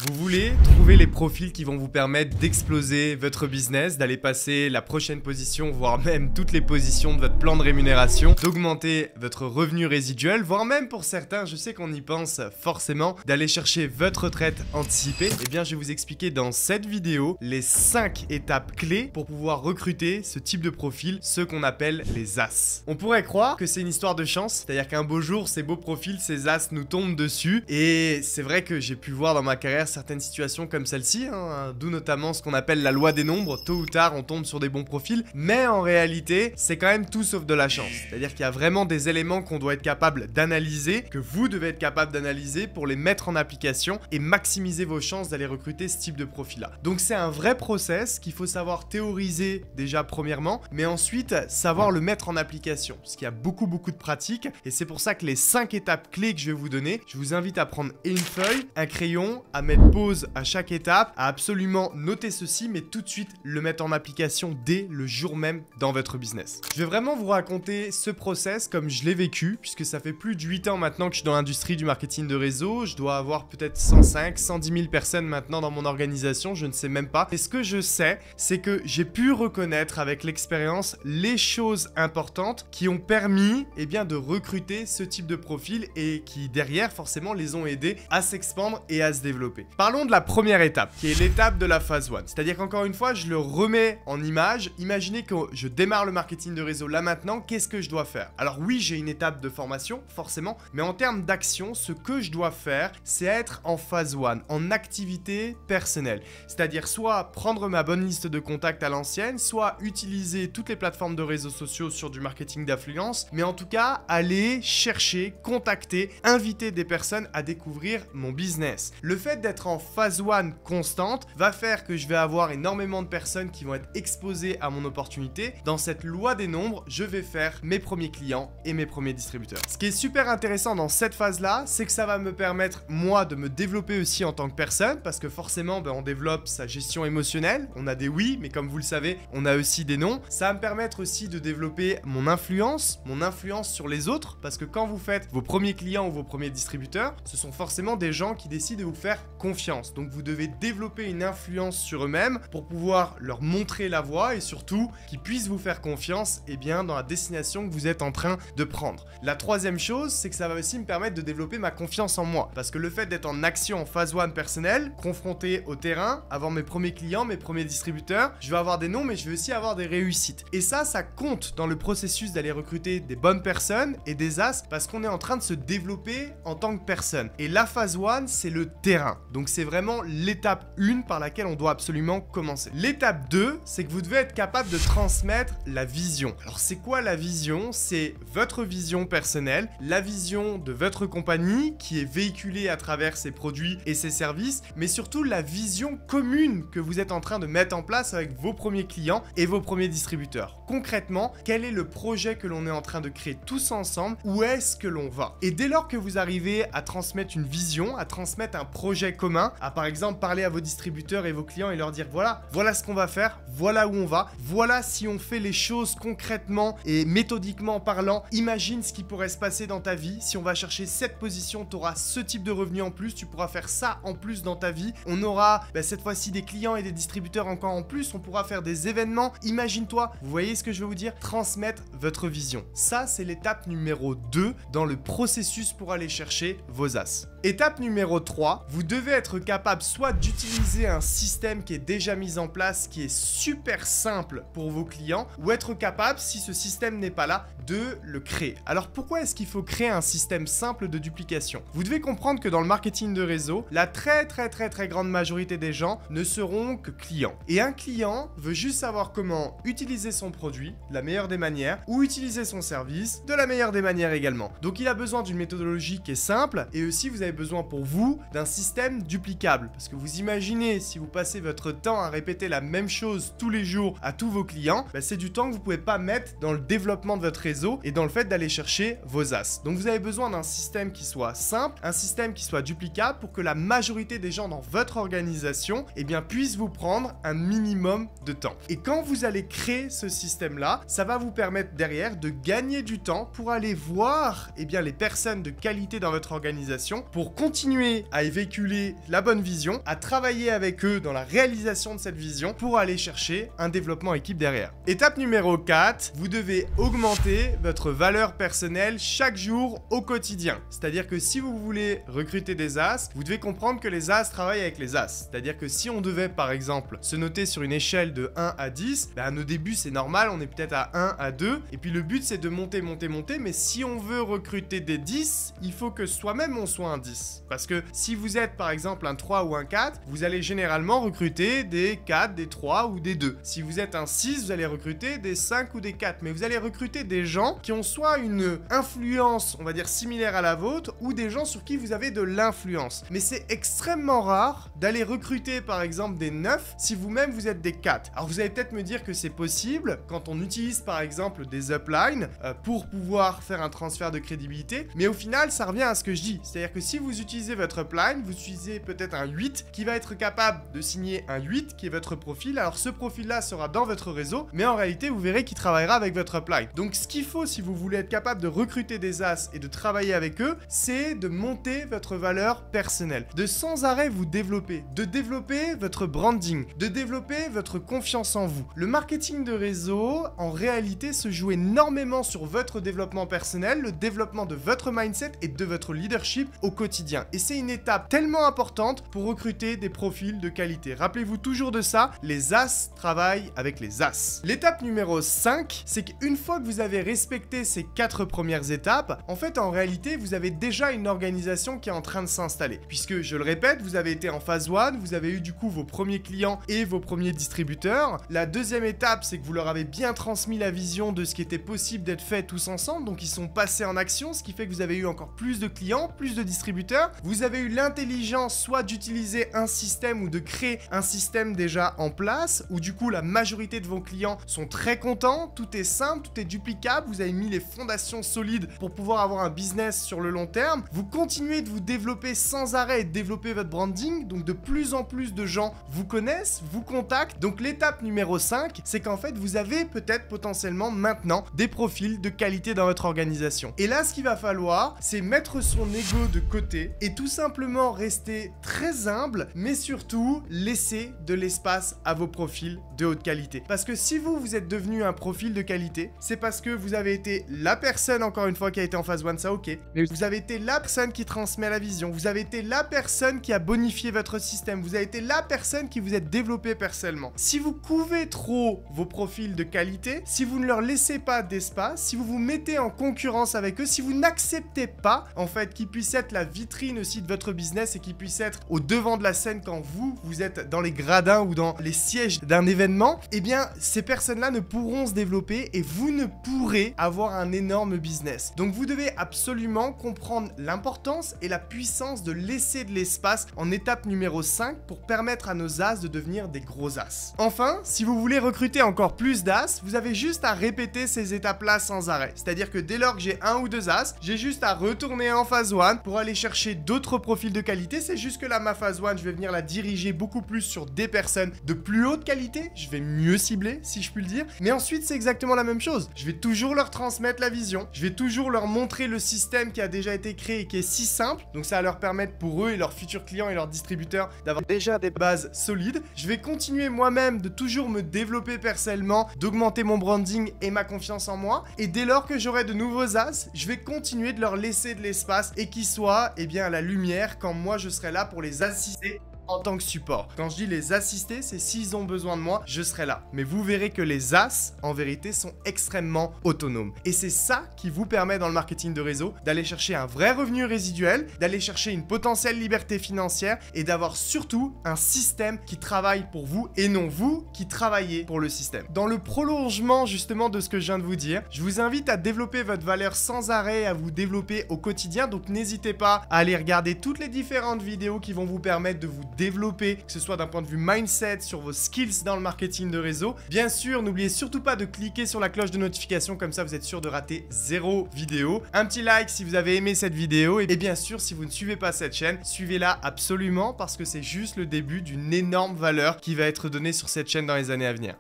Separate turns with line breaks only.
Vous voulez trouver les profils qui vont vous permettre d'exploser votre business, d'aller passer la prochaine position, voire même toutes les positions de votre plan de rémunération, d'augmenter votre revenu résiduel, voire même pour certains, je sais qu'on y pense forcément, d'aller chercher votre retraite anticipée. Eh bien, je vais vous expliquer dans cette vidéo les 5 étapes clés pour pouvoir recruter ce type de profil, ceux qu'on appelle les as. On pourrait croire que c'est une histoire de chance, c'est-à-dire qu'un beau jour, ces beaux profils, ces as nous tombent dessus. Et c'est vrai que j'ai pu voir dans ma carrière certaines situations comme celle-ci, d'où notamment ce qu'on appelle la loi des nombres. Tôt ou tard, on tombe sur des bons profils, mais en réalité, c'est quand même tout sauf de la chance. C'est-à-dire qu'il y a vraiment des éléments qu'on doit être capable d'analyser, que vous devez être capable d'analyser pour les mettre en application et maximiser vos chances d'aller recruter ce type de profil-là. Donc c'est un vrai process qu'il faut savoir théoriser déjà premièrement, mais ensuite savoir le mettre en application, parce qu'il y a beaucoup de pratiques, et c'est pour ça que les 5 étapes clés que je vais vous donner, je vous invite à prendre une feuille, un crayon, à mettre pause à chaque étape, à absolument noter ceci, mais tout de suite le mettre en application dès le jour même dans votre business. Je vais vraiment vous raconter ce process comme je l'ai vécu, puisque ça fait plus de 8 ans maintenant que je suis dans l'industrie du marketing de réseau. Je dois avoir peut-être 105, 110 000 personnes maintenant dans mon organisation, je ne sais même pas. Et ce que je sais, c'est que j'ai pu reconnaître avec l'expérience les choses importantes qui ont permis de recruter ce type de profil et qui derrière forcément les ont aidés à s'expandre et à se développer. Parlons de la première étape, qui est l'étape de la phase 1. C'est-à-dire qu'encore une fois, je le remets en image. Imaginez que je démarre le marketing de réseau là maintenant, qu'est-ce que je dois faire? Alors oui, j'ai une étape de formation, forcément, mais en termes d'action, ce que je dois faire, c'est être en phase 1, en activité personnelle. C'est-à-dire soit prendre ma bonne liste de contacts à l'ancienne, soit utiliser toutes les plateformes de réseaux sociaux sur du marketing d'affluence, mais en tout cas, aller chercher, contacter, inviter des personnes à découvrir mon business. Le fait d'être en phase 1 constante va faire que je vais avoir énormément de personnes qui vont être exposées à mon opportunité. Dans cette loi des nombres, je vais faire mes premiers clients et mes premiers distributeurs. Ce qui est super intéressant dans cette phase-là, c'est que ça va me permettre, moi, de me développer aussi en tant que personne, parce que forcément, on développe sa gestion émotionnelle. On a des oui, mais comme vous le savez, on a aussi des non. Ça va me permettre aussi de développer mon influence sur les autres, parce que quand vous faites vos premiers clients ou vos premiers distributeurs, ce sont forcément des gens qui décident de vous faire confiance. Donc vous devez développer une influence sur eux-mêmes pour pouvoir leur montrer la voie et surtout qu'ils puissent vous faire confiance dans la destination que vous êtes en train de prendre. La troisième chose, c'est que ça va aussi me permettre de développer ma confiance en moi, parce que le fait d'être en action en phase 1 personnelle, confronté au terrain, avoir mes premiers clients, mes premiers distributeurs, je vais avoir des noms, mais je vais aussi avoir des réussites. Et ça compte dans le processus d'aller recruter des bonnes personnes et des as, parce qu'on est en train de se développer en tant que personne. Et la phase 1, c'est le terrain. Donc c'est vraiment l'étape 1 par laquelle on doit absolument commencer. L'étape 2, c'est que vous devez être capable de transmettre la vision. Alors c'est quoi la vision? C'est votre vision personnelle, la vision de votre compagnie qui est véhiculée à travers ses produits et ses services, mais surtout la vision commune que vous êtes en train de mettre en place avec vos premiers clients et vos premiers distributeurs. Concrètement, quel est le projet que l'on est en train de créer tous ensemble? Où est-ce que l'on va? Et dès lors que vous arrivez à transmettre une vision, à transmettre un projet commun, à par exemple parler à vos distributeurs et vos clients et leur dire voilà ce qu'on va faire, voilà où on va, voilà si on fait les choses concrètement et méthodiquement parlant, imagine ce qui pourrait se passer dans ta vie. Si on va chercher cette position, tu auras ce type de revenu en plus, tu pourras faire ça en plus dans ta vie. On aura cette fois-ci des clients et des distributeurs encore en plus, on pourra faire des événements. Imagine-toi, vous voyez ce que je veux vous dire? Transmettre votre vision. Ça, c'est l'étape numéro 2 dans le processus pour aller chercher vos as. Étape numéro 3, vous devez être capable soit d'utiliser un système qui est déjà mis en place, qui est super simple pour vos clients, ou être capable, si ce système n'est pas là, de le créer. Alors pourquoi est-ce qu'il faut créer un système simple de duplication? Vous devez comprendre que dans le marketing de réseau, la très grande majorité des gens ne seront que clients. Et un client veut juste savoir comment utiliser son produit de la meilleure des manières, ou utiliser son service de la meilleure des manières également. Donc il a besoin d'une méthodologie qui est simple, et aussi vous avez besoin pour vous d'un système duplicable. Parce que vous imaginez, si vous passez votre temps à répéter la même chose tous les jours à tous vos clients, c'est du temps que vous ne pouvez pas mettre dans le développement de votre réseau et dans le fait d'aller chercher vos as. Donc vous avez besoin d'un système qui soit simple, un système qui soit duplicable pour que la majorité des gens dans votre organisation puissent vous prendre un minimum de temps. Et quand vous allez créer ce système-là, ça va vous permettre derrière de gagner du temps pour aller voir les personnes de qualité dans votre organisation pour continuer à véhiculer développer la bonne vision, à travailler avec eux dans la réalisation de cette vision pour aller chercher un développement équipe derrière. Étape numéro 4, vous devez augmenter votre valeur personnelle chaque jour au quotidien. C'est-à-dire que si vous voulez recruter des as, vous devez comprendre que les as travaillent avec les as. C'est-à-dire que si on devait par exemple se noter sur une échelle de 1 à 10, ben, au début c'est normal, on est peut-être à 1 à 2, et puis le but c'est de monter, mais si on veut recruter des 10, il faut que soi-même on soit un 10. Parce que si vous êtes par exemple un 3 ou un 4, vous allez généralement recruter des 4, des 3 ou des 2. Si vous êtes un 6, vous allez recruter des 5 ou des 4, mais vous allez recruter des gens qui ont soit une influence, on va dire, similaire à la vôtre, ou des gens sur qui vous avez de l'influence. Mais c'est extrêmement rare d'aller recruter par exemple des 9 si vous-même vous êtes des 4. Alors vous allez peut-être me dire que c'est possible quand on utilise par exemple des uplines pour pouvoir faire un transfert de crédibilité, mais au final ça revient à ce que je dis, c'est-à-dire que si vous utilisez votre upline, vous utilisez peut-être un 8 qui va être capable de signer un 8 qui est votre profil, alors ce profil là sera dans votre réseau, mais en réalité vous verrez qu'il travaillera avec votre upline. Donc ce qu'il faut si vous voulez être capable de recruter des as et de travailler avec eux, c'est de monter votre valeur personnelle, de sans arrêt vous développer, de développer votre branding, de développer votre confiance en vous. Le marketing de réseau en réalité se joue énormément sur votre développement personnel, le développement de votre mindset et de votre leadership au quotidien. Et c'est une étape tellement importante pour recruter des profils de qualité. Rappelez-vous toujours de ça, les as travaillent avec les as. L'étape numéro 5, c'est qu'une fois que vous avez respecté ces 4 premières étapes, en fait, en réalité, vous avez déjà une organisation qui est en train de s'installer. Puisque, je le répète, vous avez été en phase 1, vous avez eu du coup vos premiers clients et vos premiers distributeurs. La deuxième étape, c'est que vous leur avez bien transmis la vision de ce qui était possible d'être fait tous ensemble, donc ils sont passés en action, ce qui fait que vous avez eu encore plus de clients, plus de distributeurs. Vous avez eu l'intelligence soit d'utiliser un système ou de créer un système déjà en place, où du coup la majorité de vos clients sont très contents, tout est simple, tout est duplicable, vous avez mis les fondations solides pour pouvoir avoir un business sur le long terme. Vous continuez de vous développer sans arrêt et de développer votre branding, donc de plus en plus de gens vous connaissent, vous contactent. Donc l'étape numéro 5, c'est qu'en fait vous avez peut-être potentiellement maintenant des profils de qualité dans votre organisation. Et là, ce qu'il va falloir, c'est mettre son ego de côté et tout simplement rester très humble, mais surtout laisser de l'espace à vos profils de haute qualité. Parce que si vous êtes devenu un profil de qualité, c'est parce que vous avez été la personne, encore une fois, qui a été en phase 1, ça ok, mais vous avez été la personne qui transmet la vision, vous avez été la personne qui a bonifié votre système, vous avez été la personne qui vous êtes développé personnellement. Si vous couvez trop vos profils de qualité, si vous ne leur laissez pas d'espace, si vous vous mettez en concurrence avec eux, si vous n'acceptez pas en fait qu'ils puissent être la vitrine aussi de votre business et qu'ils puissent être au devant de la scène quand vous êtes dans les gradins ou dans les sièges d'un événement, eh bien ces personnes-là ne pourront se développer et vous ne pourrez avoir un énorme business. Donc vous devez absolument comprendre l'importance et la puissance de laisser de l'espace en étape numéro 5 pour permettre à nos as de devenir des gros as. Enfin, si vous voulez recruter encore plus d'as, vous avez juste à répéter ces étapes-là sans arrêt. C'est-à-dire que dès lors que j'ai un ou deux as, j'ai juste à retourner en phase 1 pour aller chercher d'autres profils de qualité. C'est juste que là, ma phase 1, je vais venir la diriger beaucoup plus sur des personnes de plus haute qualité. Je vais mieux cibler, si je puis le dire. Mais ensuite, c'est exactement la même chose. Je vais toujours leur transmettre la vision. Je vais toujours leur montrer le système qui a déjà été créé et qui est si simple. Donc ça va leur permettre pour eux et leurs futurs clients et leurs distributeurs d'avoir déjà des bases solides. Je vais continuer moi-même de toujours me développer personnellement, d'augmenter mon branding et ma confiance en moi. Et dès lors que j'aurai de nouveaux as, je vais continuer de leur laisser de l'espace et qu'ils soient à la lumière quand moi je serai là pour les assister en tant que support. Quand je dis les assister, c'est s'ils ont besoin de moi, je serai là. Mais vous verrez que les as, en vérité, sont extrêmement autonomes. Et c'est ça qui vous permet dans le marketing de réseau d'aller chercher un vrai revenu résiduel, d'aller chercher une potentielle liberté financière et d'avoir surtout un système qui travaille pour vous et non vous qui travaillez pour le système. Dans le prolongement justement de ce que je viens de vous dire, je vous invite à développer votre valeur sans arrêt, à vous développer au quotidien. Donc n'hésitez pas à aller regarder toutes les différentes vidéos qui vont vous permettre de vous développer, que ce soit d'un point de vue mindset, sur vos skills dans le marketing de réseau. Bien sûr, n'oubliez surtout pas de cliquer sur la cloche de notification, comme ça vous êtes sûr de rater 0 vidéo. Un petit like si vous avez aimé cette vidéo et bien sûr, si vous ne suivez pas cette chaîne, suivez-la absolument parce que c'est juste le début d'une énorme valeur qui va être donnée sur cette chaîne dans les années à venir.